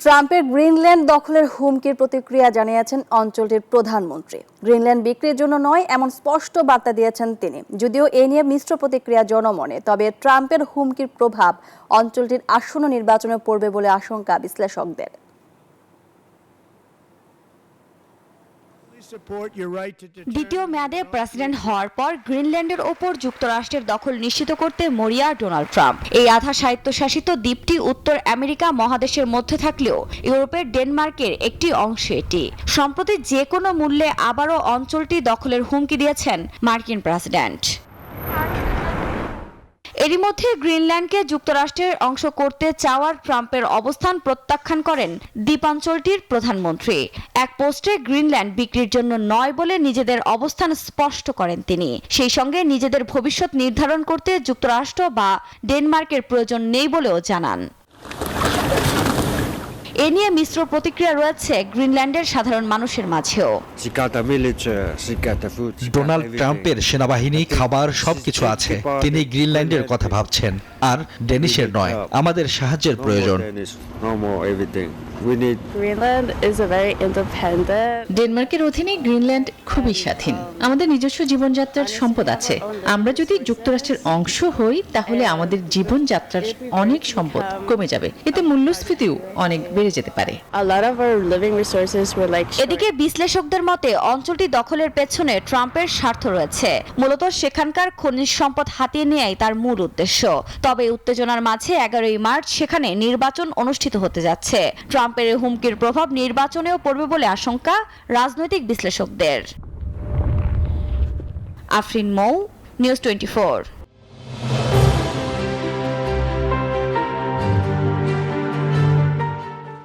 ট্রাম্পের গ্রিনল্যান্ড দখলের হুমকির প্রতিক্রিয়া জানিয়েছেন অঞ্চলটির প্রধানমন্ত্রী। গ্রিনল্যান্ড বিক্রির জন্য নয় এমন স্পষ্ট বার্তা দিয়েছেন তিনি। যদিও এ নিয়ে মিশ্র প্রতিক্রিয়া জনমনে, তবে ট্রাম্পের হুমকির প্রভাব অঞ্চলটির আসন্ন নির্বাচনে পড়বে বলে আশঙ্কা বিশ্লেষকদের। দ্বিতীয় মেয়াদে প্রেসিডেন্ট হওয়ার পর গ্রিনল্যান্ডের ওপর যুক্তরাষ্ট্রের দখল নিশ্চিত করতে মরিয়া ডোনাল্ড ট্রাম্প। এই আধা স্বায়ত্তশাসিত দ্বীপটি উত্তর আমেরিকা মহাদেশের মধ্যে থাকলেও ইউরোপের ডেনমার্কের একটি অংশ এটি। সম্প্রতি যে কোনো মূল্যে আবারও অঞ্চলটি দখলের হুমকি দিয়েছেন মার্কিন প্রেসিডেন্ট। এরই মধ্যে গ্রিনল্যান্ডকে যুক্তরাষ্ট্রের অংশ করতে চাওয়ার ট্রাম্পের অবস্থান প্রত্যাখ্যান করেন দ্বীপাঞ্চলটির প্রধানমন্ত্রী। এক পোস্টে গ্রিনল্যান্ড বিক্রির জন্য নয় বলে নিজেদের অবস্থান স্পষ্ট করেন তিনি। সেই সঙ্গে নিজেদের ভবিষ্যৎ নির্ধারণ করতে যুক্তরাষ্ট্র বা ডেনমার্কের প্রয়োজন নেই বলেও জানান। এ নিয়ে মিশ্র প্রতিক্রিয়া রয়েছে গ্রিনল্যান্ডের সাধারণ মানুষের মাঝেও। ডোনাল্ড ট্রাম্পের সেনাবাহিনী, খাবার সবকিছু আছে। তিনি গ্রিনল্যান্ডের কথা ভাবছেন, আর ডেনিশের নয়। আমাদের সাহায্যের প্রয়োজন। ডেনমার্কের অধীনে গ্রিনল্যান্ড খুবই স্বাধীন। আমাদের নিজস্ব জীবনযাত্রার সম্পদ আছে। আমরা যদি যুক্তরাষ্ট্রের অংশ হই, তাহলে আমাদের জীবনযাত্রার অনেক সম্পদ কমে যাবে। এতে মূল্যস্ফীতিও অনেক বেড়ে যেতে পারে। এদিকে বিশ্লেষকদের মতে অঞ্চলটি দখলের পেছনে ট্রাম্পের স্বার্থ রয়েছে। মূলত সেখানকার খনিজ সম্পদ হাতিয়ে নেয়াই তার মূল উদ্দেশ্য। তবে উত্তেজনার মাঝে 11ই মার্চ সেখানে নির্বাচন অনুষ্ঠিত হতে যাচ্ছে। ট্রাম্পের এই হুমকির প্রভাব নির্বাচনেও পড়বে বলে আশঙ্কা রাজনৈতিক বিশ্লেষকদের। আফরিন মৌ, নিউজ 24।